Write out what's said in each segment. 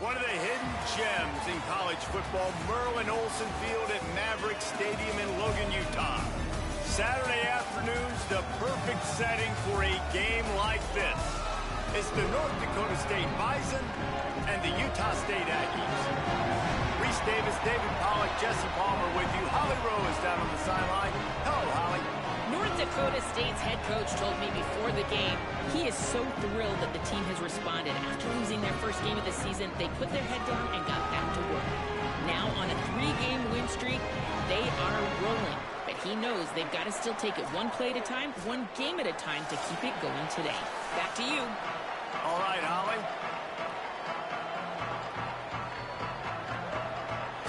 One of the hidden gems in college football, Merlin Olsen Field at Maverick Stadium in Logan, Utah. Saturday afternoons, the perfect setting for a game like this. It's the North Dakota State Bison and the Utah State Aggies. Reese Davis, David Pollack, Jesse Palmer with you. Holly Rowe is down on the sideline. Hello, Holly. North Dakota State's head coach told me before the game he is so thrilled that the team has responded. After losing their first game of the season, they put their head down and got back to work. Now on a 3-game win streak, they are rolling. But he knows they've got to still take it one play at a time, one game at a time to keep it going today. Back to you. All right, Holly.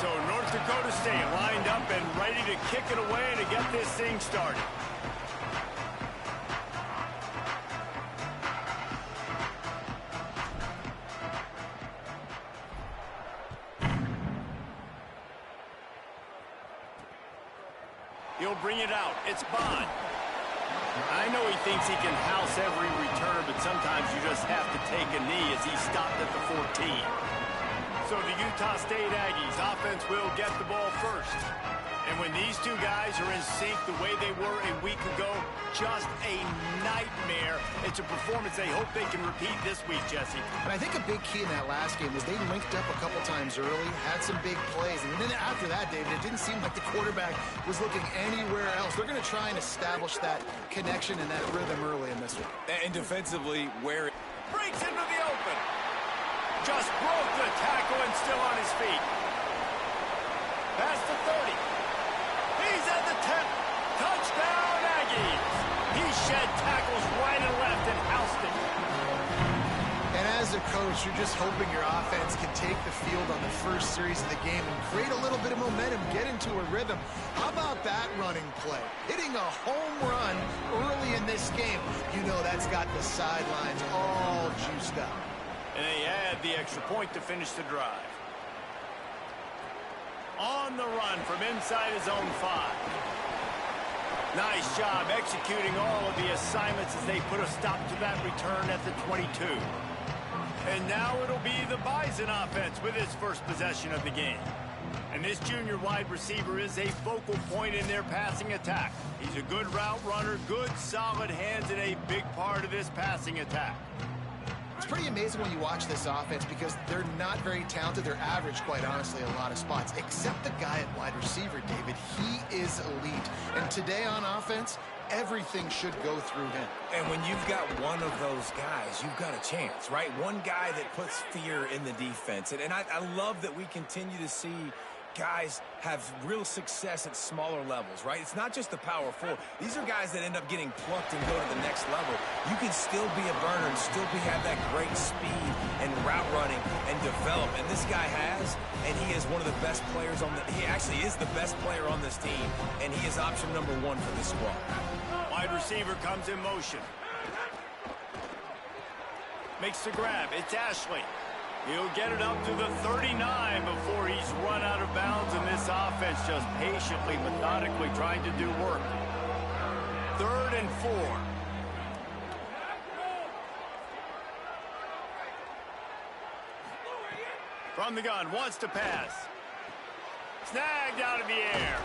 So North Dakota State lined up and ready to kick it away to get this thing started. He'll bring it out. It's Bond. I know he thinks he can house every return, but sometimes you just have to take a knee as he stopped at the 14. So the Utah State Aggies offense will get the ball first. And when these two guys are in sync the way they were a week ago, just a nightmare. It's a performance they hope they can repeat this week, Jesse. And I think a big key in that last game was they linked up a couple times early, had some big plays. And then after that, David, it didn't seem like the quarterback was looking anywhere else. They're going to try and establish that connection and that rhythm early in this one. And defensively, where it breaks into the open. Just broke the tackle and still on his feet. Past the 30. He's at the 10. Touchdown, Aggies. He shed tackles right and left and housed it. And as a coach, you're just hoping your offense can take the field on the first series of the game and create a little bit of momentum, get into a rhythm. How about that running play? Hitting a home run early in this game. You know that's got the sidelines all juiced up. And they add the extra point to finish the drive. On the run from inside his own 5. Nice job executing all of the assignments as they put a stop to that return at the 22. And now it'll be the Bison offense with his first possession of the game. And this junior wide receiver is a focal point in their passing attack. He's a good route runner, good solid hands, and a big part of this passing attack. It's pretty amazing when you watch this offense because they're not very talented. They're average, quite honestly, in a lot of spots, except the guy at wide receiver, David. He is elite. And today on offense, everything should go through him. And when you've got one of those guys, you've got a chance, right? One guy that puts fear in the defense. And I love that we continue to see guys have real success at smaller levels, right? It's not just the power 4. These are guys that end up getting plucked and go to the next level. You can still be a burner and still have that great speed and route running and develop. And this guy has, and he is one of the best players on he actually is the best player on this team, and he is option number 1 for this squad. Wide receiver comes in motion. Makes the grab. It's Ashley. He'll get it up to the 39 before he's run out of bounds, and this offense just patiently, methodically trying to do work. 3rd and 4. From the gun, wants to pass. Snagged out of the air.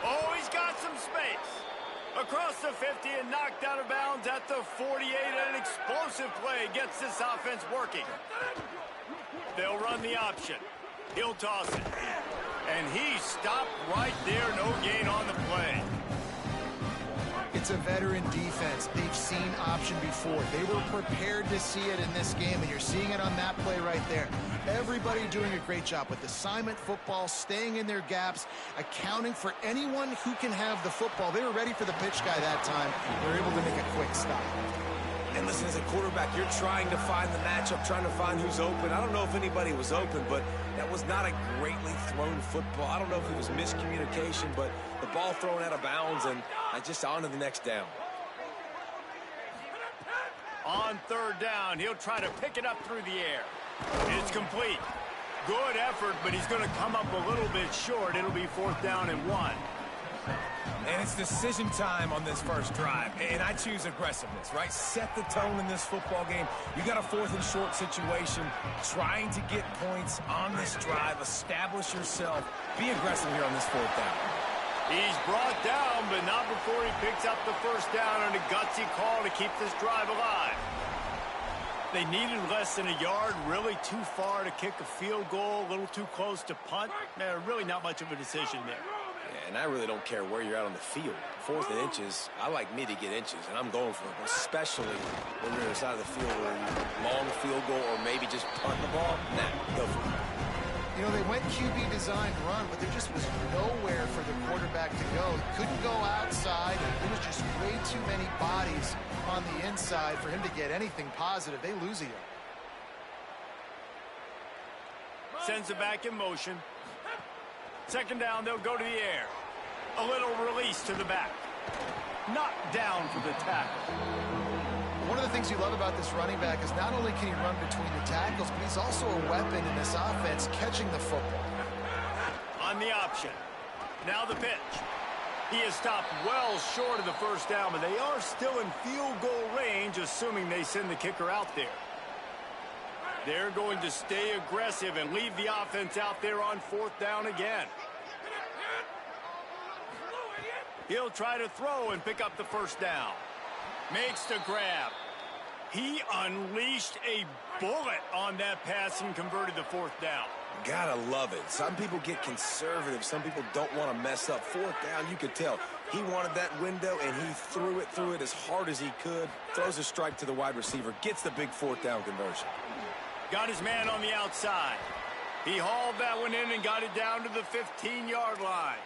Oh, he's got some space. Across the 50 and knocked out of bounds at the 48. An explosive play gets this offense working. They'll run the option. He'll toss it. And he stopped right there. No gain on the play. It's a veteran defense. They've seen option before. They were prepared to see it in this game, and you're seeing it on that play right there. Everybody doing a great job with assignment football, staying in their gaps, accounting for anyone who can have the football. They were ready for the pitch guy that time. They were able to make a quick stop. And listen, as a quarterback, you're trying to find the matchup, trying to find who's open. I don't know if anybody was open, but that was not a greatly thrown football. I don't know if it was miscommunication, but the ball thrown out of bounds, and just on to the next down. On 3rd down, he'll try to pick it up through the air. It's complete. Good effort, but he's going to come up a little bit short. It'll be 4th down and 1. And it's decision time on this first drive. And I choose aggressiveness, right? Set the tone in this football game. You got a 4th and short situation. Trying to get points on this drive. Establish yourself. Be aggressive here on this 4th down. He's brought down, but not before he picks up the first down on a gutsy call to keep this drive alive. They needed less than a yard, really too far to kick a field goal, a little too close to punt. Really not much of a decision there. Yeah, and I really don't care where you're at on the field. 4th and inches, I like me to get inches, and I'm going for it, especially when you're inside of the field where you long field goal or maybe just punt the ball. Nah, go for it. You know, they went QB designed run, but there just was nowhere for the quarterback to go. He couldn't go outside. There was just way too many bodies on the inside for him to get anything positive. They lose a yard. Sends it back in motion. Second down, they'll go to the air. A little release to the back. Knocked down for the tackle. One of the things you love about this running back is not only can he run between the tackles, but he's also a weapon in this offense, catching the football. On the option. Now the pitch. He is stopped well short of the first down, but they are still in field goal range, assuming they send the kicker out there. They're going to stay aggressive and leave the offense out there on 4th down again. He'll try to throw and pick up the first down. Makes the grab. He unleashed a bullet on that pass and converted the 4th down. Gotta love it. Some people get conservative. Some people don't want to mess up. 4th down, you could tell. He wanted that window, and he threw it as hard as he could. Throws a strike to the wide receiver. Gets the big 4th down conversion. Got his man on the outside. He hauled that one in and got it down to the 15-yard line.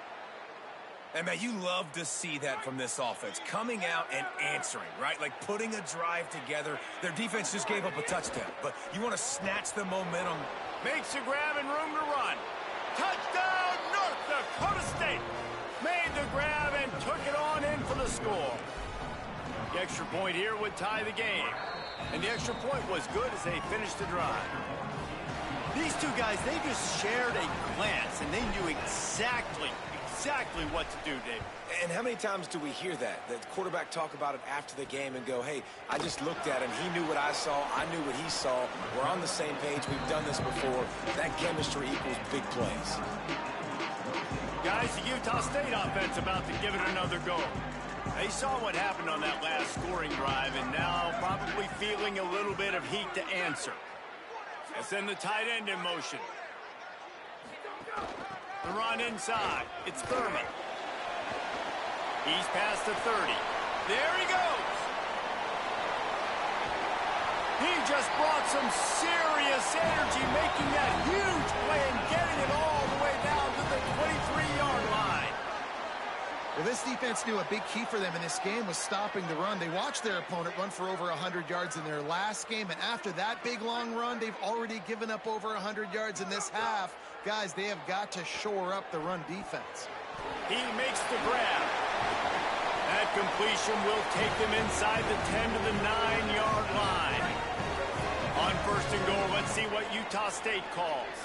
And, man, you love to see that from this offense. Coming out and answering, right? Like putting a drive together. Their defense just gave up a touchdown. But you want to snatch the momentum. Makes the grab and room to run. Touchdown, North Dakota State. Made the grab and took it on in for the score. The extra point here would tie the game. And the extra point was good as they finished the drive. These two guys, they just shared a glance, and they knew exactly what to do, Dave. And how many times do we hear that? The quarterback talk about it after the game and go, hey, I just looked at him. He knew what I saw. I knew what he saw. We're on the same page. We've done this before. That chemistry equals big plays. Guys, the Utah State offense about to give it another go. They saw what happened on that last scoring drive and now probably feeling a little bit of heat to answer. And send the tight end in motion. The run inside. It's Thurman. He's past the 30. There he goes. He just brought some serious energy, making that huge play and getting it all the way down to the 23-yard line. Well, this defense knew a big key for them in this game was stopping the run. They watched their opponent run for over 100 yards in their last game, and after that big, long run, they've already given up over 100 yards in this half. Guys, they have got to shore up the run defense. He makes the grab. That completion will take them inside the 10 to the 9-yard line. On first and goal, let's see what Utah State calls.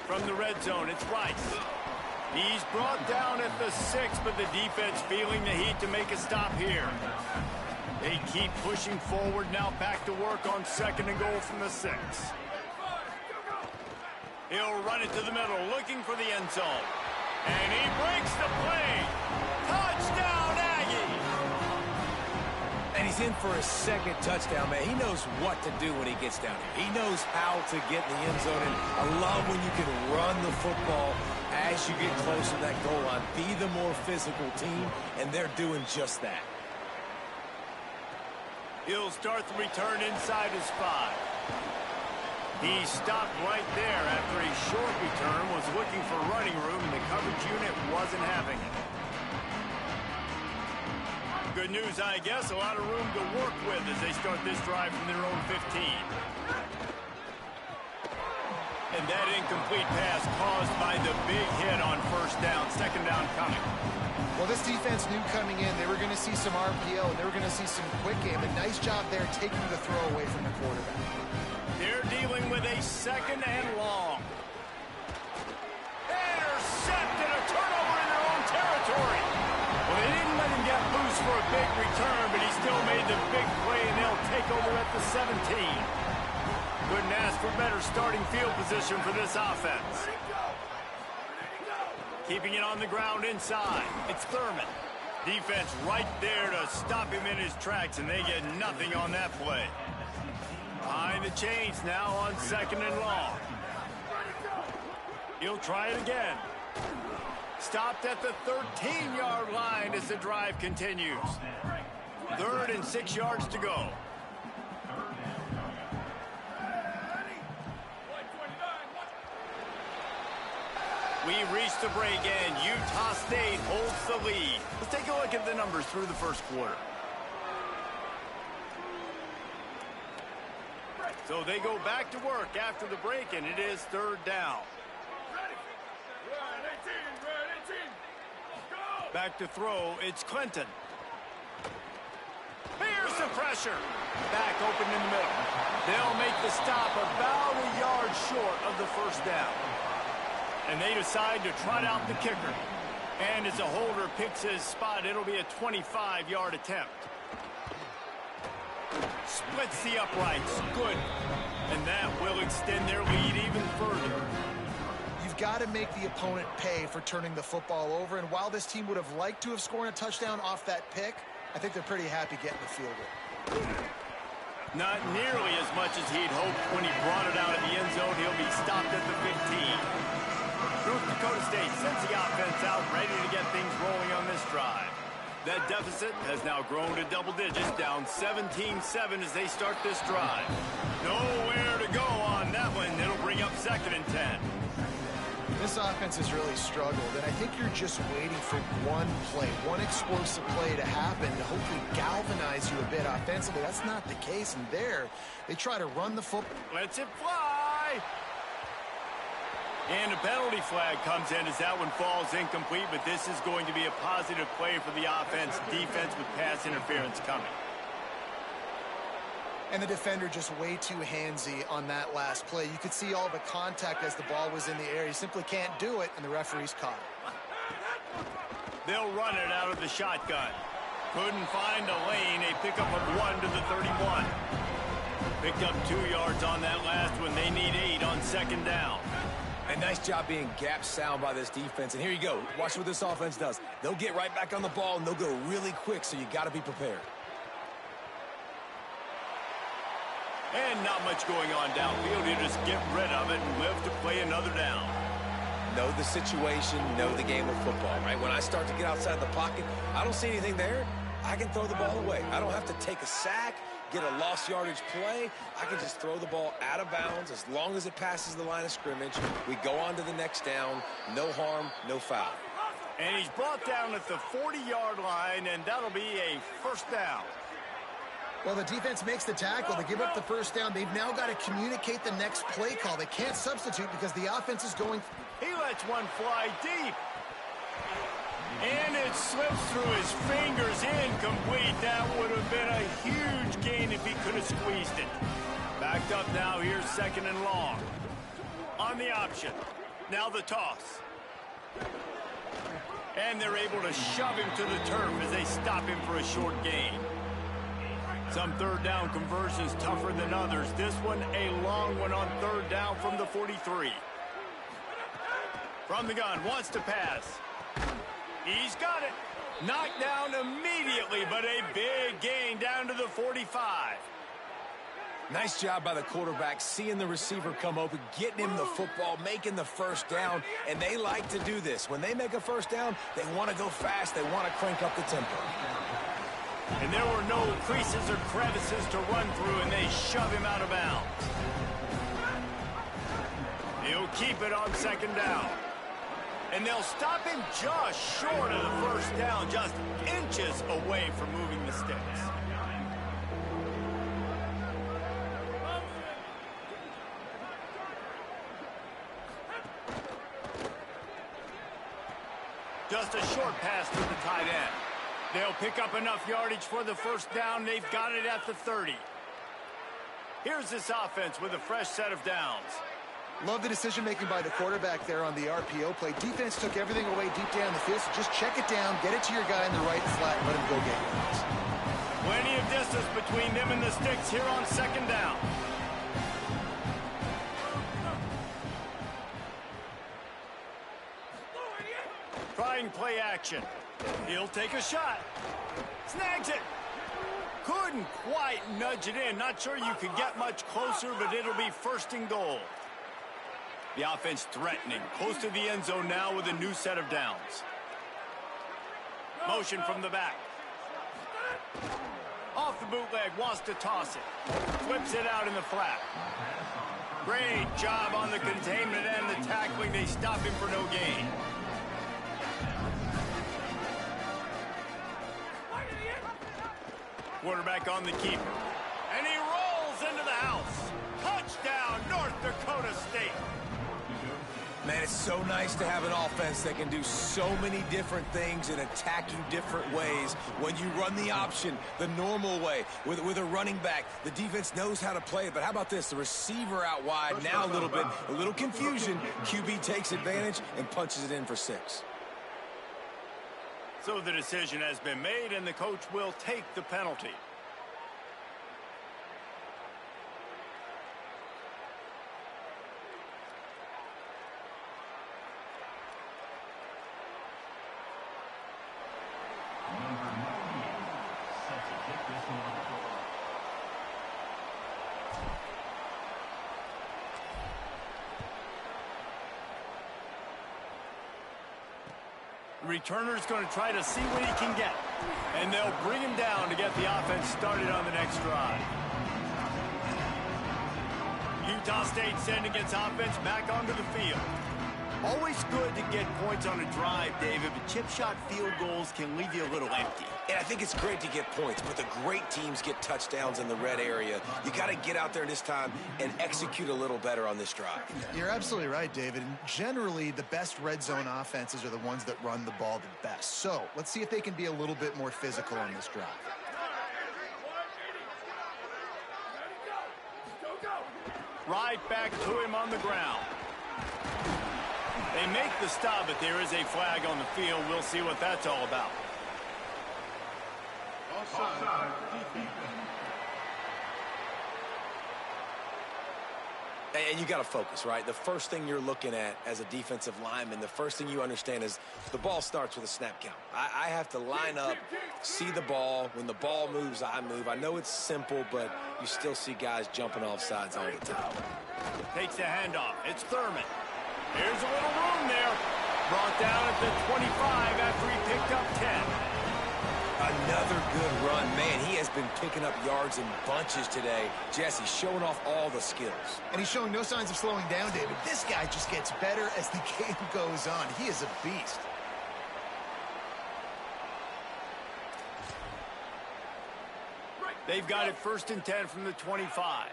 From the red zone, it's Rice. He's brought down at the 6, but the defense feeling the heat to make a stop here. They keep pushing forward, now back to work on second and goal from the 6. He'll run it to the middle, looking for the end zone. And he breaks the play. Touchdown, Aggie! And he's in for his second touchdown, man. He knows what to do when he gets down here. He knows how to get in the end zone. And I love when you can run the football as you get close to that goal line. Be the more physical team, and they're doing just that. He'll start the return inside his 5. He stopped right there after a short return, was looking for running room, and the coverage unit wasn't having it. Good news, I guess, a lot of room to work with as they start this drive from their own 15. And that incomplete pass caused by the big hit on first down, second down coming. Well, this defense knew coming in they were going to see some RPO, and they were going to see some quick game. A nice job there taking the throw away from the quarterback. They're dealing with a second and long. Interception! for a big return, but he still made the big play, and they'll take over at the 17. Couldn't ask for better starting field position for this offense. Keeping it on the ground inside. It's Thurman. Defense right there to stop him in his tracks, and they get nothing on that play. Behind the chains now on 2nd and long. He'll try it again. Stopped at the 13-yard line as the drive continues. 3rd and 6 yards to go. We reached the break, and Utah State holds the lead. Let's take a look at the numbers through the first quarter. So they go back to work after the break, and it is 3rd down. Back to throw, it's Clinton. Here's the pressure. Back open in the middle. They'll make the stop about a yard short of the 1st down. And they decide to trot out the kicker. And as a holder picks his spot, it'll be a 25-yard attempt. Splits the uprights. Good. And that will extend their lead even further. You've got to make the opponent pay for turning the football over. And while this team would have liked to have scored a touchdown off that pick, I think they're pretty happy getting the field goal. Not nearly as much as he'd hoped when he brought it out of the end zone. He'll be stopped at the 15. North Dakota State sends the offense out, ready to get things rolling on this drive. That deficit has now grown to double digits, down 17-7 as they start this drive. Nowhere to go on that one. It'll bring up 2nd and 10. This offense has really struggled, and I think you're just waiting for one play, one explosive play to happen to hopefully galvanize you a bit offensively. That's not the case, and there, they try to run the football. Lets it fly! And a penalty flag comes in as that one falls incomplete, but this is going to be a positive play for the offense. Defense with pass interference coming. And the defender just way too handsy on that last play. You could see all the contact as the ball was in the air. He simply can't do it, and the referee's caught it. They'll run it out of the shotgun. Couldn't find a lane. A pickup of 1 to the 31. Picked up 2 yards on that last one. They need 8 on 2nd down. And nice job being gap sound by this defense. And here you go. Watch what this offense does. They'll get right back on the ball, and they'll go really quick, so you got to be prepared. And not much going on downfield. You just get rid of it and live to play another down. Know the situation, know the game of football, right? When I start to get outside the pocket, I don't see anything there. I can throw the ball away. I don't have to take a sack, get a lost yardage play. I can just throw the ball out of bounds as long as it passes the line of scrimmage. We go on to the next down. No harm, no foul. And he's brought down at the 40-yard line, and that'll be a 1st down. Well, the defense makes the tackle. They give up the 1st down. They've now got to communicate the next play call. They can't substitute because the offense is going. He lets one fly deep. And it slips through his fingers, incomplete. That would have been a huge gain if he could have squeezed it. Backed up now, here's 2nd and long. On the option. Now the toss. And they're able to shove him to the turf as they stop him for a short gain. Some 3rd down conversions tougher than others. This one a long one on 3rd down from the 43. From the gun, wants to pass. He's got it. Knocked down immediately, but a big gain down to the 45. Nice job by the quarterback, seeing the receiver come open, getting him the football, making the 1st down, and they like to do this. When they make a 1st down, they want to go fast. They want to crank up the tempo. And there were no creases or crevices to run through, and they shove him out of bounds. He'll keep it on 2nd down. And they'll stop him just short of the 1st down, just inches away from moving the sticks. Just a short pass to the tight end. They'll pick up enough yardage for the 1st down. They've got it at the 30. Here's this offense with a fresh set of downs. Love the decision-making by the quarterback there on the RPO play. Defense took everything away deep down the field, so just check it down, get it to your guy in the right flat, and let him go get yours. Plenty of distance between them and the sticks here on second down. Trying play action. He'll take a shot. Snags it. Couldn't quite nudge it in. Not sure you could get much closer, but it'll be first and goal. The offense threatening. Close to the end zone now with a new set of downs. Motion from the back. Off the bootleg, wants to toss it. Flips it out in the flat. Great job on the containment and the tackling. They stop him for no gain. Quarterback on the keeper. And he rolls into the house. Touchdown, North Dakota State. Man, it's so nice to have an offense that can do so many different things and attack you different ways. When you run the option the normal way with a running back, the defense knows how to play it. But how about this? The receiver out wide, now a little confusion. QB takes advantage and punches it in for 6. So the decision has been made, and the coach will take the penalty. Returner's going to try to see what he can get. And they'll bring him down to get the offense started on the next drive. Utah State sending its offense back onto the field. Always good to get points on a drive, David, but chip shot field goals can leave you a little empty. And I think it's great to get points, but the great teams get touchdowns in the red area. You got to get out there this time and execute a little better on this drive. You're absolutely right, David. And generally, the best red zone offenses are the ones that run the ball the best. So let's see if they can be a little bit more physical on this drive. Right back to him on the ground. They make the stop, but there is a flag on the field. We'll see what that's all about. And you got to focus, right? The first thing you're looking at as a defensive lineman, the first thing you understand is the ball starts with a snap count. I have to line up, see the ball. When the ball moves, I move. I know it's simple, but you still see guys jumping off sides all the time. Takes the handoff. It's Thurman. Here's a little room there. Brought down at the 25 after he picked up 10. Another good run. Man, he has been picking up yards in bunches today. Jesse showing off all the skills. And he's showing no signs of slowing down, David. This guy just gets better as the game goes on. He is a beast. They've got it first and 10 from the 25.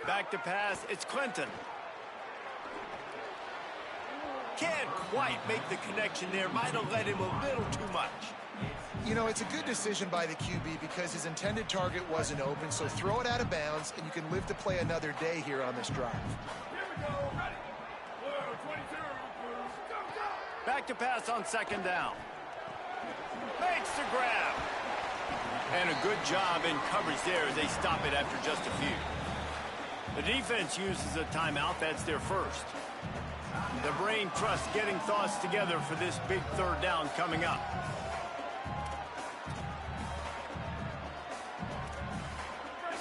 Back to pass, it's Clinton. Can't quite make the connection there. Might have let him a little too much. You know, it's a good decision by the QB because his intended target wasn't open, so throw it out of bounds, and you can live to play another day here on this drive. Back to pass on second down. Makes the grab. And a good job in coverage there as they stop it after just a few. The defense uses a timeout. That's their first. The brain trust getting thoughts together for this big third down coming up.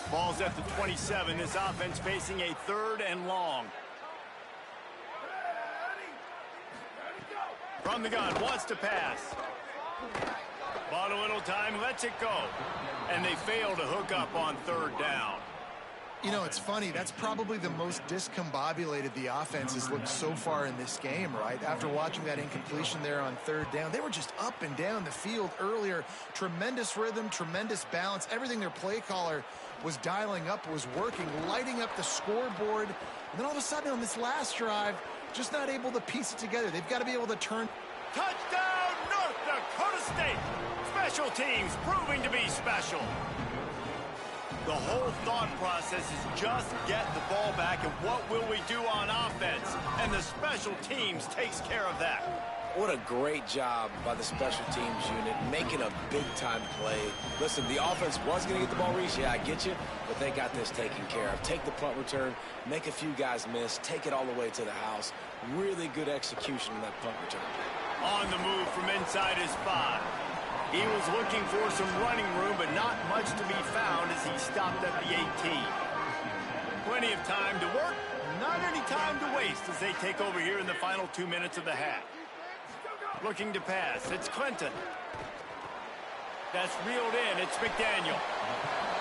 Ball's at the 27. This offense facing a third and long. From the gun, wants to pass. Bought a little time, lets it go. And they fail to hook up on third down. You know, it's funny. That's probably the most discombobulated the offense has looked so far in this game, right? After watching that incompletion there on third down, they were just up and down the field earlier. Tremendous rhythm, tremendous balance. Everything their play caller was dialing up was working, lighting up the scoreboard. And then all of a sudden on this last drive, just not able to piece it together. They've got to be able to turn. Touchdown, North Dakota State. Special teams proving to be special. The whole thought process is just get the ball back, and what will we do on offense? And the special teams takes care of that. What a great job by the special teams unit, making a big-time play. Listen, the offense was going to get the ball reached. Yeah, I get you, but they got this taken care of. Take the punt return, make a few guys miss, take it all the way to the house. Really good execution on that punt return. On the move from inside his 5. He was looking for some running room, but not much to be found as he stopped at the 18. Plenty of time to work, not any time to waste as they take over here in the final 2 minutes of the half. Looking to pass, it's Clinton. That's reeled in, it's McDaniel.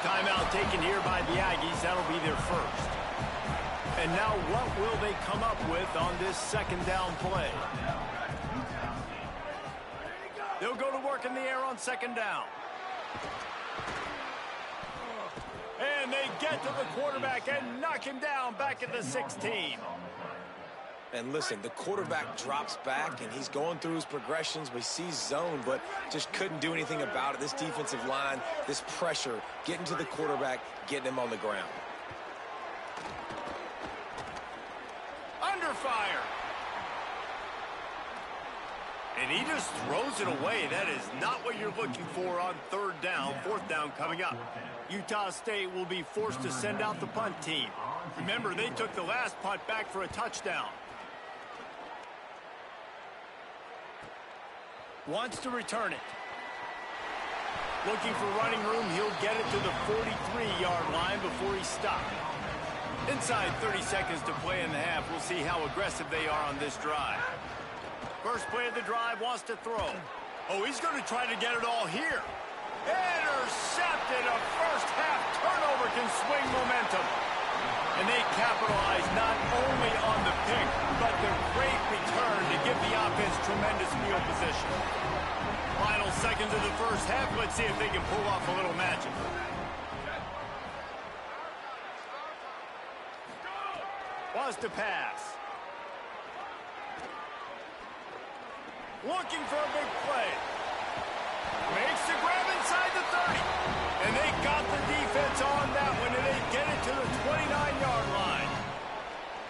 Timeout taken here by the Aggies, that'll be their first. And now what will they come up with on this second down play? They'll go to work in the air on second down. And they get to the quarterback and knock him down back at the 16. And listen, the quarterback drops back, and he's going through his progressions. We see zone, but just couldn't do anything about it. This defensive line, this pressure, getting to the quarterback, getting him on the ground. Under fire. And he just throws it away. That is not what you're looking for on third down. Fourth down coming up. Utah State will be forced to send out the punt team. Remember, they took the last punt back for a touchdown. Wants to return it. Looking for running room. He'll get it to the 43-yard line before he stopped. Inside 30 seconds to play in the half. We'll see how aggressive they are on this drive. First play of the drive, wants to throw. Oh, he's going to try to get it all here. Intercepted. A first half turnover can swing momentum. And they capitalize not only on the pick, but the great return to give the offense tremendous field position. Final seconds of the first half. Let's see if they can pull off a little magic. Wants to pass. Looking for a big play. Makes the grab inside the 30. And they got the defense on that one, and they get it to the 29-yard line.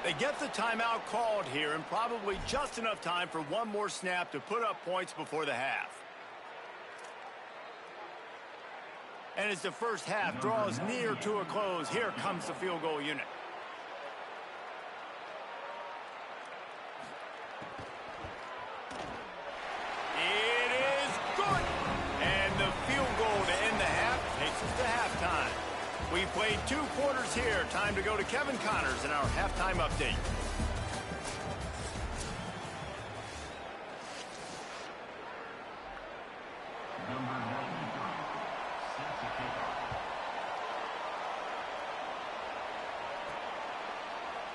They get the timeout called here, and probably just enough time for one more snap to put up points before the half. And as the first half draws near to a close, here comes the field goal unit. We played 2 quarters here. Time to go to Kevin Connors in our halftime update.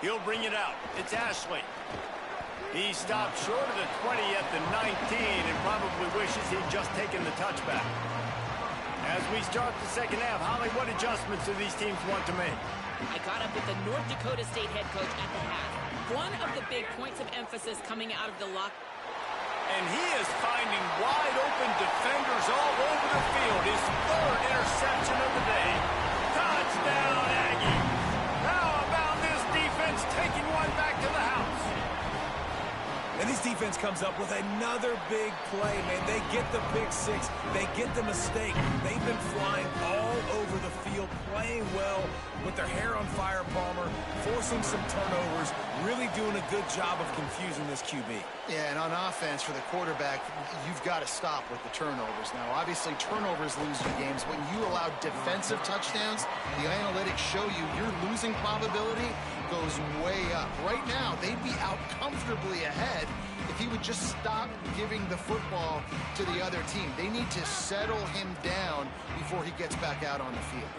He'll bring it out. It's Ashley. He stopped short of the 20 at the 19 and probably wishes he'd just taken the touchback. As we start the second half, Holly, what adjustments do these teams want to make? I caught up with the North Dakota State head coach at the half. One of the big points of emphasis coming out of the lock. And he is finding wide open defenders all over the field. His 3rd interception of the day. Touchdown, Aggies. How about this defense taking one back to the house? And this defense comes up with another big play, man. They get the pick 6. They get the mistake. They've been flying all over the field, playing well with their hair on fire, Palmer, forcing some turnovers, really doing a good job of confusing this QB. Yeah, and on offense for the quarterback, you've got to stop with the turnovers. Now, obviously, turnovers lose you games. When you allow defensive touchdowns, the analytics show you your losing probability goes way up. Right now, they'd be out comfortably ahead if he would just stop giving the football to the other team. They need to settle him down before he gets back out on the field.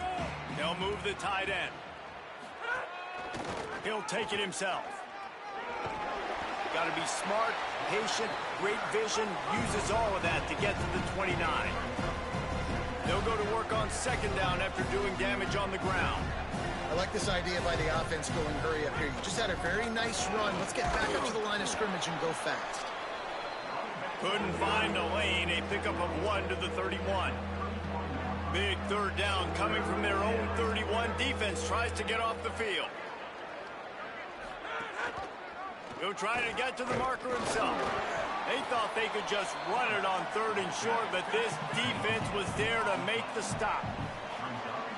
They'll move the tight end. He'll take it himself. Got to be smart, patient, great vision, uses all of that to get to the 29. They'll go to work on second down after doing damage on the ground. I like this idea by the offense going hurry up here. You just had a very nice run. Let's get back up to the line of scrimmage and go fast. Couldn't find a lane. A pickup of 1 to the 31. Big third down coming from their own 31. Defense tries to get off the field. He'll try to get to the marker himself. They thought they could just run it on 3rd and short, but this defense was there to make the stop.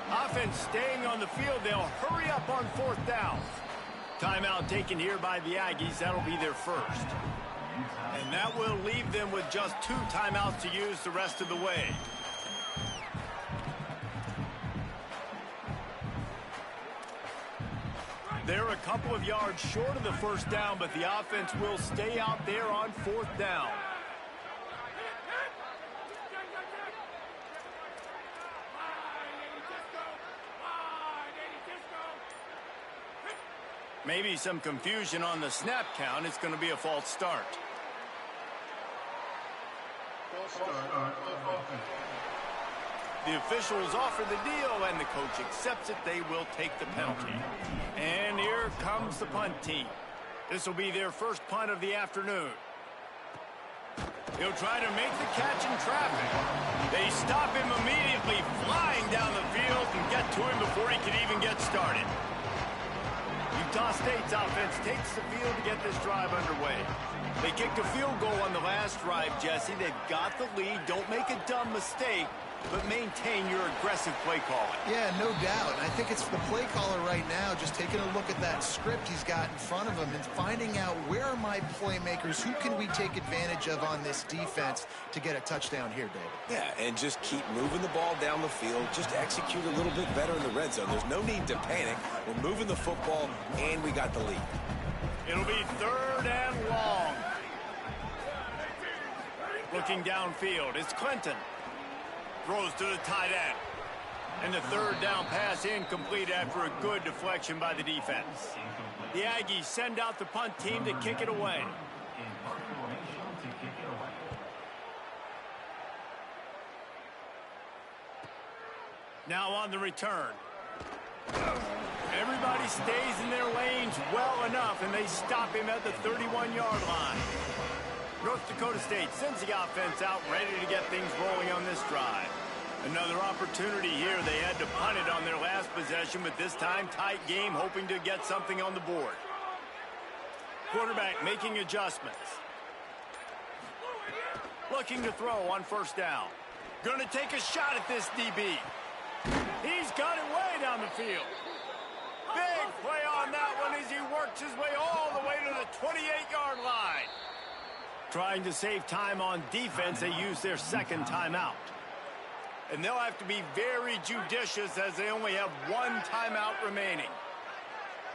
Offense staying on the field. They'll hurry up on 4th down. Timeout taken here by the Aggies. That'll be their first. And that will leave them with just 2 timeouts to use the rest of the way. They're a couple of yards short of the 1st down, but the offense will stay out there on 4th down. Maybe some confusion on the snap count. It's going to be a false start. The officials offer the deal, and the coach accepts it. They will take the penalty. And here comes the punt team. This will be their first punt of the afternoon. He'll try to make the catch in traffic. They stop him immediately, flying down the field, and get to him before he can even get started. Utah State's offense takes the field to get this drive underway. They kicked a field goal on the last drive, Jesse. They've got the lead. Don't make a dumb mistake, but maintain your aggressive play calling. Yeah, no doubt. I think it's the play caller right now just taking a look at that script he's got in front of him and finding out where are my playmakers, who can we take advantage of on this defense to get a touchdown here, David. Yeah, and just keep moving the ball down the field. Just execute a little bit better in the red zone. There's no need to panic. We're moving the football, and we got the lead. It'll be 3rd and long. Looking downfield, it's Clinton. Throws to the tight end. And the 3rd down pass incomplete after a good deflection by the defense. The Aggies send out the punt team to kick it away. Now on the return. Everybody stays in their lanes well enough, and they stop him at the 31-yard line. North Dakota State sends the offense out, ready to get things rolling on this drive. Another opportunity here. They had to punt it on their last possession, but this time tight game, hoping to get something on the board. Quarterback making adjustments. Looking to throw on 1st down. Gonna take a shot at this DB. He's got it way down the field. Big play on that one as he works his way all the way to the 28-yard line. Trying to save time on defense, they use their 2nd timeout. And they'll have to be very judicious as they only have 1 timeout remaining.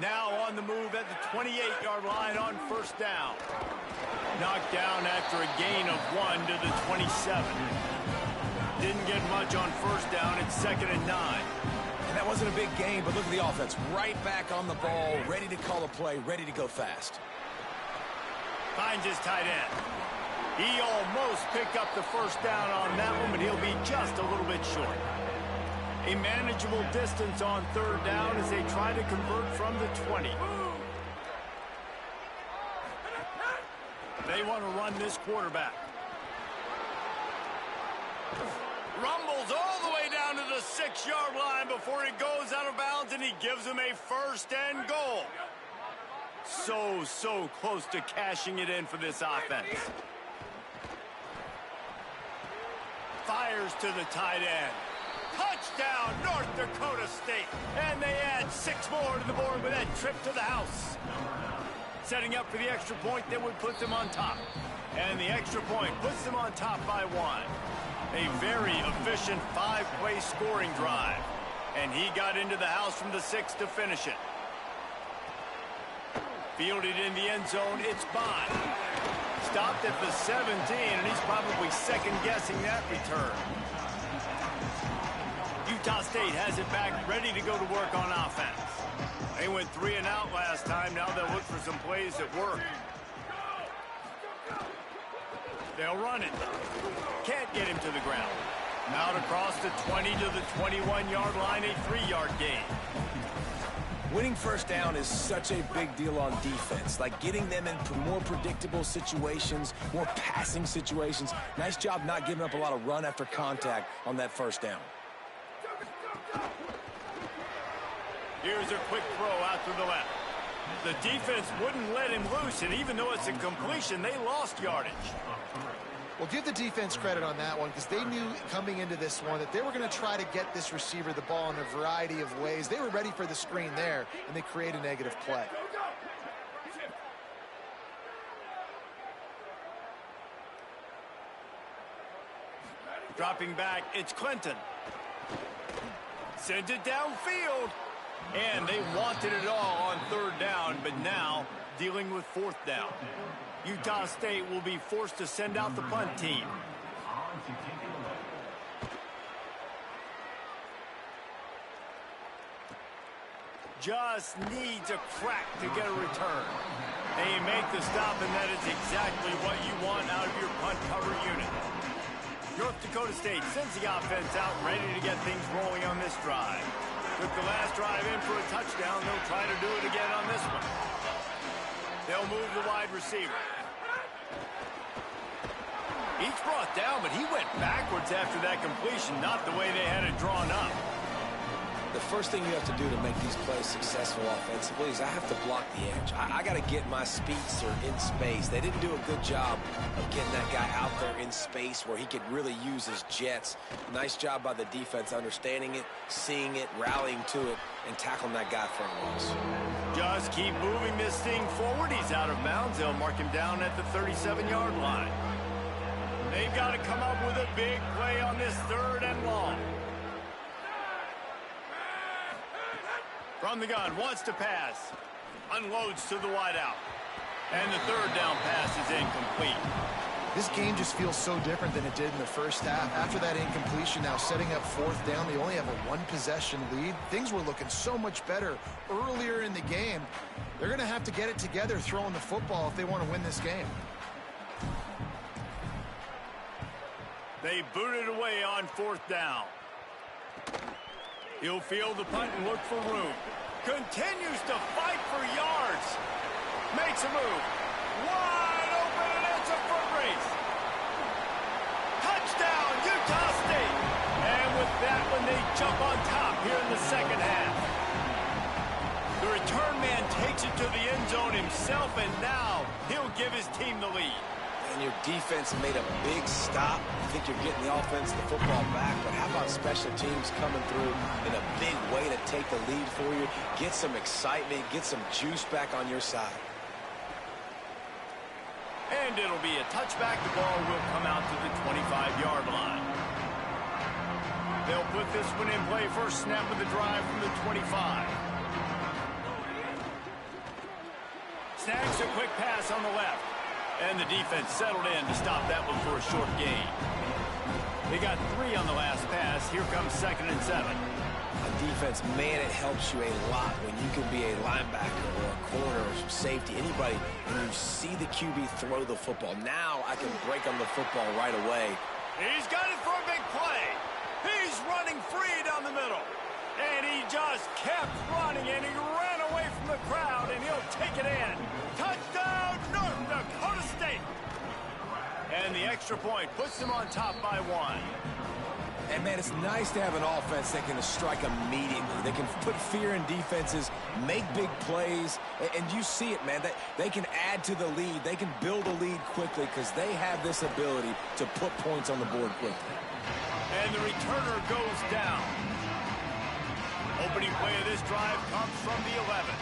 Now on the move at the 28-yard line on 1st down. Knocked down after a gain of 1 to the 27. Didn't get much on 1st down. It's 2nd and 9. And that wasn't a big gain, but look at the offense. Right back on the ball, ready to call a play, ready to go fast. Finds his tight end. He almost picked up the 1st down on that one, but he'll be just a little bit short. A manageable distance on 3rd down as they try to convert from the 20. They want to run this quarterback. Rumbles all the way down to the 6-yard line before he goes out of bounds, and he gives him a 1st and goal. So close to cashing it in for this offense. Fires to the tight end. Touchdown, North Dakota State. And they add 6 more to the board with that trip to the house. Setting up for the extra point that would put them on top. And the extra point puts them on top by 1. A very efficient 5-play scoring drive. And he got into the house from the 6 to finish it. Fielded in the end zone, it's Bond. Stopped at the 17, and he's probably second-guessing that return. Utah State has it back, ready to go to work on offense. They went 3 and out last time. Now they'll look for some plays that work. They'll run it. Can't get him to the ground. Out across the 20 to the 21-yard line, a 3-yard gain. Winning first down is such a big deal on defense, like getting them in more predictable situations, more passing situations. Nice job not giving up a lot of run after contact on that first down. Here's a quick throw out to the left. The defense wouldn't let him loose, and even though it's a completion, they lost yardage. Well, give the defense credit on that one because they knew coming into this one that they were going to try to get this receiver the ball in a variety of ways. They were ready for the screen there, and they create a negative play. Dropping back, it's Clinton. Sends it downfield. And they wanted it all on third down, but now dealing with fourth down. Utah State will be forced to send out the punt team. Just needs a crack to get a return. They make the stop, and that is exactly what you want out of your punt cover unit. North Dakota State sends the offense out, ready to get things rolling on this drive. Took the last drive in for a touchdown. They'll try to do it again on this one. They'll move the wide receiver. Each brought down, but he went backwards after that completion, not the way they had it drawn up. The first thing you have to do to make these plays successful offensively is I have to block the edge. I got to get my speedster in space. They didn't do a good job of getting that guy out there in space where he could really use his jets. Nice job by the defense understanding it, seeing it, rallying to it, and tackling that guy for a loss. Just keep moving this thing forward. He's out of bounds. They'll mark him down at the 37-yard line. They've got to come up with a big play on this third and long. From the gun, wants to pass. Unloads to the wideout. And the third down pass is incomplete. This game just feels so different than it did in the first half. After that incompletion, now setting up fourth down, they only have a one-possession lead. Things were looking so much better earlier in the game. They're going to have to get it together throwing the football if they want to win this game. They boot it away on fourth down. He'll field the punt and look for room. Continues to fight for yards. Makes a move. Wide open, and it's a foot race. Touchdown, Utah State. And with that one, they jump on top here in the second half. The return man takes it to the end zone himself, and now he'll give his team the lead. And your defense made a big stop. I think you're getting the offense the football back, but how about special teams coming through in a big way to take the lead for you, get some excitement, get some juice back on your side. And it'll be a touchback. The ball will come out to the 25-yard line. They'll put this one in play. First snap of the drive from the 25. Snags a quick pass on the left. And the defense settled in to stop that one for a short gain. They got 3 on the last pass. Here comes 2nd and 7. On defense, man, it helps you a lot when you can be a linebacker or a corner or some safety, anybody, and you see the QB throw the football. Now I can break on the football right away. He's got it for a big play. He's running free down the middle. And he just kept running, and he ran away from the crowd, and he'll take it in. Touchdown, North Dakota State. And the extra point puts them on top by 1. And, man, it's nice to have an offense that can strike immediately. They can put fear in defenses, make big plays, and you see it, man. They can add to the lead. They can build a lead quickly because they have this ability to put points on the board quickly. And the returner goes down. Opening play of this drive comes from the 11.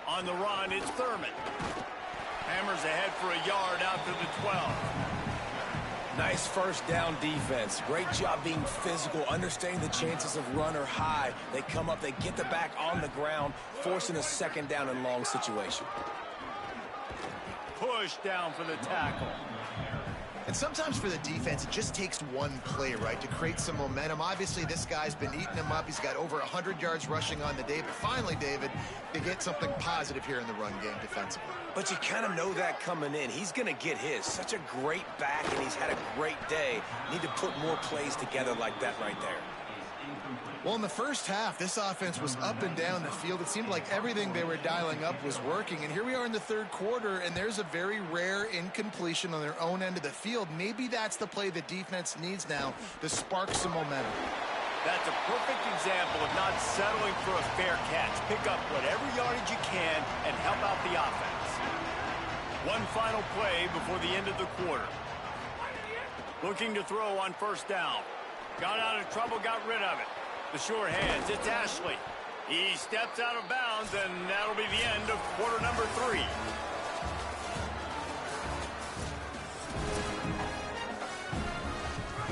On the run, it's Thurman. Hammers ahead for a yard out to the 12. Nice first down defense. Great job being physical, understanding the chances of run are high. They come up, they get the back on the ground, forcing a second down and long situation. Push down for the tackle. And sometimes for the defense, it just takes one play, right, to create some momentum. Obviously, this guy's been eating him up. He's got over 100 yards rushing on the day. But finally, David, they get something positive here in the run game defensively. But you kind of know that coming in. He's going to get his. Such a great back, and he's had a great day. Need to put more plays together like that right there. Well, in the first half, this offense was up and down the field. It seemed like everything they were dialing up was working. And here we are in the third quarter, and there's a very rare incompletion on their own end of the field. Maybe that's the play the defense needs now to spark some momentum. That's a perfect example of not settling for a fair catch. Pick up whatever yardage you can and help out the offense. One final play before the end of the quarter. Looking to throw on first down. Got out of trouble, got rid of it. The sure hands, it's Ashley. He steps out of bounds, and that'll be the end of quarter number 3.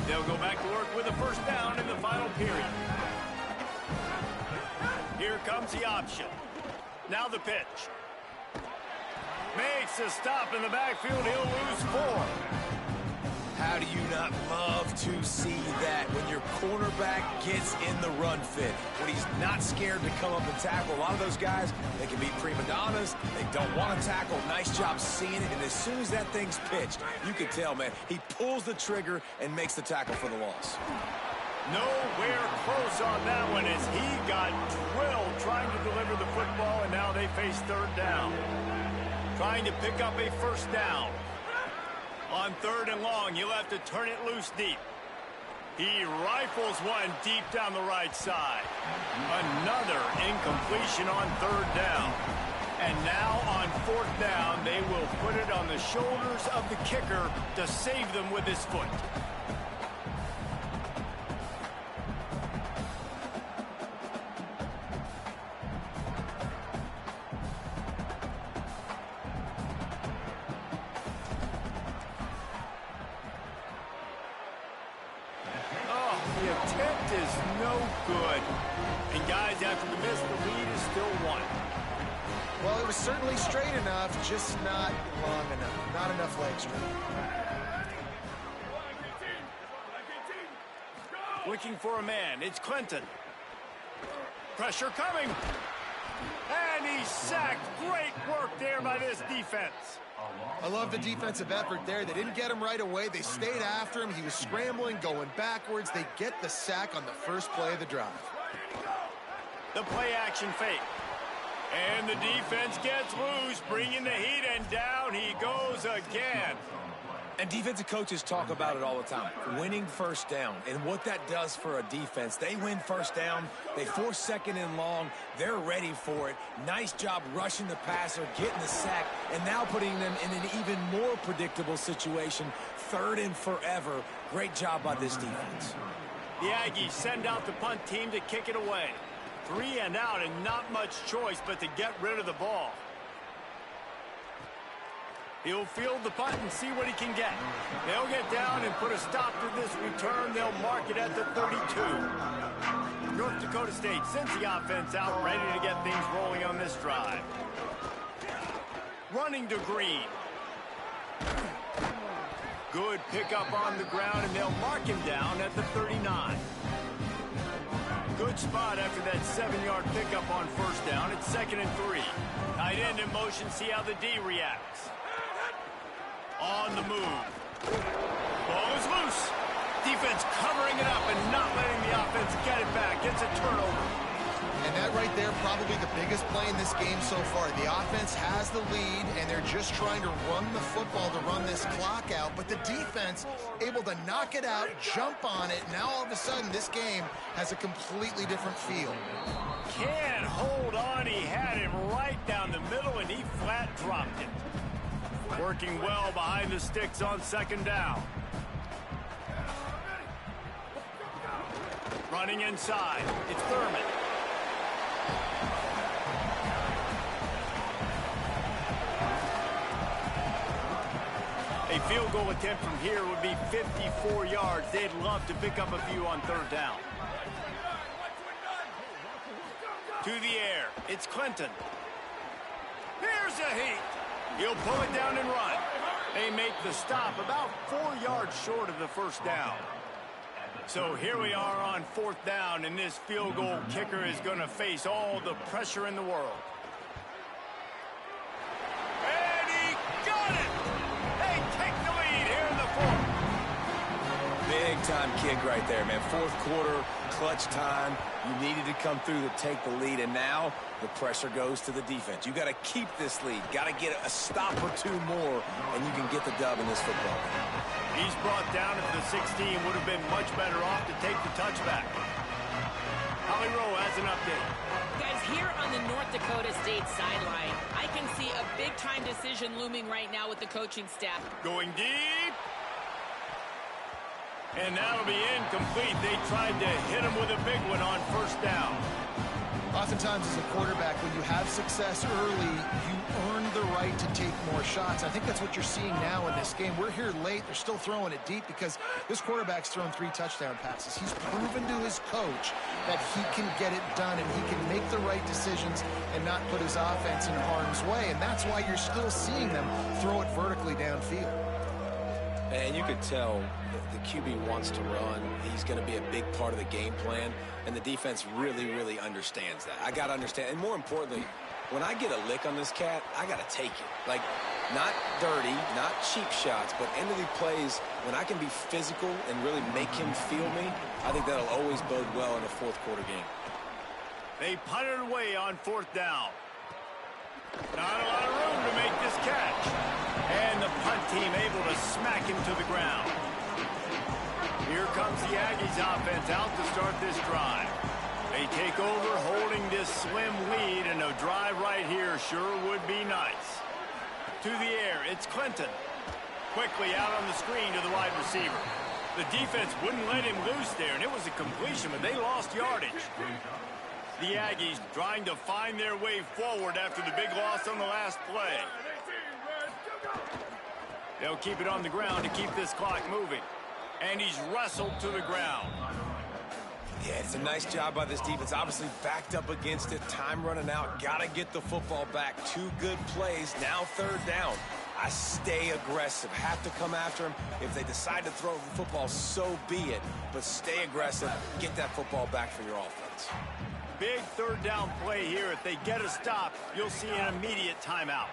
They'll go back to work with a first down in the final period. Here comes the option. Now the pitch. Makes a stop in the backfield. He'll lose 4. How do you not love to see that when your cornerback gets in the run fit? When he's not scared to come up and tackle. A lot of those guys, they can be prima donnas. They don't want to tackle. Nice job seeing it. And as soon as that thing's pitched, you can tell, man, he pulls the trigger and makes the tackle for the loss. Nowhere close on that one as he got drilled trying to deliver the football, and now they face third down. Trying to pick up a first down. On third and long, he'll have to turn it loose deep. He rifles one deep down the right side. Another incompletion on third down. And now on fourth down, they will put it on the shoulders of the kicker to save them with his foot. The attempt is no good. And guys, after the miss, the lead is still 1. Well, it was certainly straight enough, just not long enough. Not enough leg strength. Looking for a man. It's Clinton. Pressure coming. And he's sacked. Great work there by this defense. I love the defensive effort there. They didn't get him right away. They stayed after him. He was scrambling, going backwards. They get the sack on the first play of the drive. The play action fake. And the defense gets loose, bringing the heat, and down he goes again. And defensive coaches talk about it all the time, winning first down. And what that does for a defense, they win first down, they force second and long, they're ready for it. Nice job rushing the passer, getting the sack, and now putting them in an even more predictable situation, third and forever. Great job by this defense. The Aggies send out the punt team to kick it away. 3 and out, and not much choice but to get rid of the ball. He'll field the punt and see what he can get. They'll get down and put a stop to this return. They'll mark it at the 32. North Dakota State sends the offense out, ready to get things rolling on this drive. Running to Green. Good pickup on the ground, and they'll mark him down at the 39. Good spot after that 7-yard pickup on first down. It's 2nd and 3. Tight end in motion, see how the D reacts. On the move. Ball is loose. Defense covering it up and not letting the offense get it back. Gets a turnover. And that right there, probably the biggest play in this game so far. The offense has the lead, and they're just trying to run the football to run this clock out. But the defense able to knock it out, jump on it. Now all of a sudden, this game has a completely different feel. Can't hold on. He had him right down the middle, and he flat dropped it. Working well behind the sticks on 2nd down. Running inside. It's Thurman. A field goal attempt from here would be 54 yards. They'd love to pick up a few on 3rd down. To the air. It's Clinton. Here's a heat. He'll pull it down and run. They make the stop about 4 yards short of the first down. So here we are on 4th down, and this field goal kicker is going to face all the pressure in the world. And he got it! They take the lead here in the 4th. Big-time kick right there, man. 4th quarter, clutch time. You needed to come through to take the lead, and now the pressure goes to the defense. You got to keep this lead. Got to get a stop or 2 more, and you can get the dub in this football game. He's brought down at the 16. Would have been much better off to take the touchback. Holly Rowe has an update. Guys, here on the North Dakota State sideline, I can see a big-time decision looming right now with the coaching staff. Going deep. And that'll be incomplete. They tried to hit him with a big one on 1st down. Oftentimes as a quarterback, when you have success early, you earn the right to take more shots. I think that's what you're seeing now in this game. We're here late. They're still throwing it deep because this quarterback's thrown 3 touchdown passes. He's proven to his coach that he can get it done and he can make the right decisions and not put his offense in harm's way. And that's why you're still seeing them throw it vertically downfield. And you could tell the QB wants to run. He's going to be a big part of the game plan, and the defense really, really understands that. I got to understand, and more importantly, when I get a lick on this cat, I got to take it. Like, not dirty, not cheap shots, but end of the plays, when I can be physical and really make him feel me, I think that'll always bode well in a 4th quarter game. They punted away on 4th down. Not a lot of room to make this catch. And the punt team able to smack him to the ground. Here comes the Aggies offense out to start this drive. They take over holding this slim lead, and a drive right here sure would be nice. To the air, it's Clinton. Quickly out on the screen to the wide receiver. The defense wouldn't let him loose there, and it was a completion, but they lost yardage. The Aggies trying to find their way forward after the big loss on the last play. They'll keep it on the ground to keep this clock moving. And he's wrestled to the ground. Yeah, it's a nice job by this defense. Obviously backed up against it. Time running out. Got to get the football back. 2 good plays. Now 3rd down. I stay aggressive. Have to come after him. If they decide to throw the football, so be it. But stay aggressive. Get that football back for your offense. Big 3rd down play here. If they get a stop, you'll see an immediate timeout.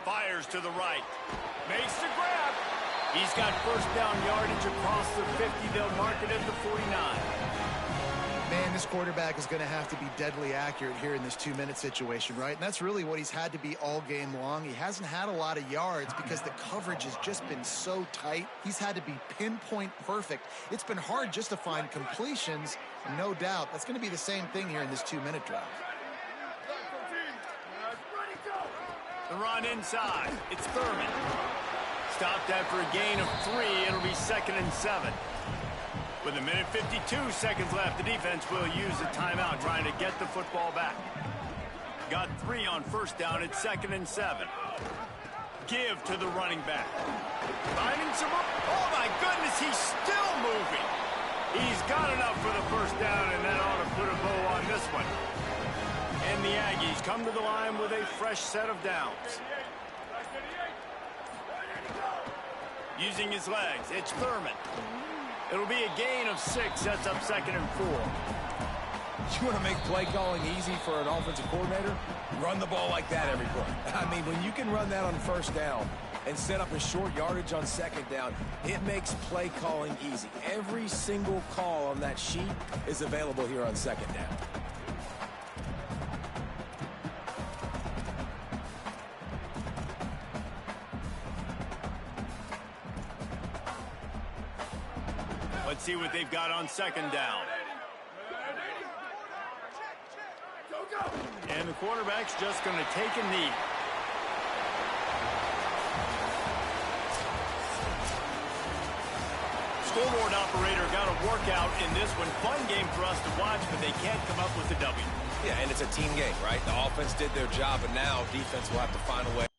Fires to the right. Makes the grab. He's got 1st down yardage across the 50. They'll mark it at the 49. Man, this quarterback is going to have to be deadly accurate here in this 2-minute situation, right? And that's really what he's had to be all game long. He hasn't had a lot of yards because the coverage has just been so tight. He's had to be pinpoint perfect. It's been hard just to find completions, no doubt. That's going to be the same thing here in this 2-minute drive. The run inside. It's Thurman. Stopped after a gain of 3. It'll be 2nd and 7. With 1:52 seconds left, the defense will use a timeout trying to get the football back. Got 3 on 1st down. It's 2nd and 7. Give to the running back. Finding some room. Oh, my goodness, he's still moving. He's got enough for the 1st down, and that ought to put a bow on this one. And the Aggies come to the line with a fresh set of downs. Using his legs, it's Thurman. It'll be a gain of 6, sets up 2nd and 4. You want to make play calling easy for an offensive coordinator? Run the ball like that every play. I mean, when you can run that on 1st down and set up a short yardage on 2nd down, it makes play calling easy. Every single call on that sheet is available here on 2nd down. Let's see what they've got on 2nd down. And the quarterback's just going to take a knee. Scoreboard operator got a workout in this one. Fun game for us to watch, but they can't come up with a W. Yeah, and it's a team game, right? The offense did their job, and now defense will have to find a way.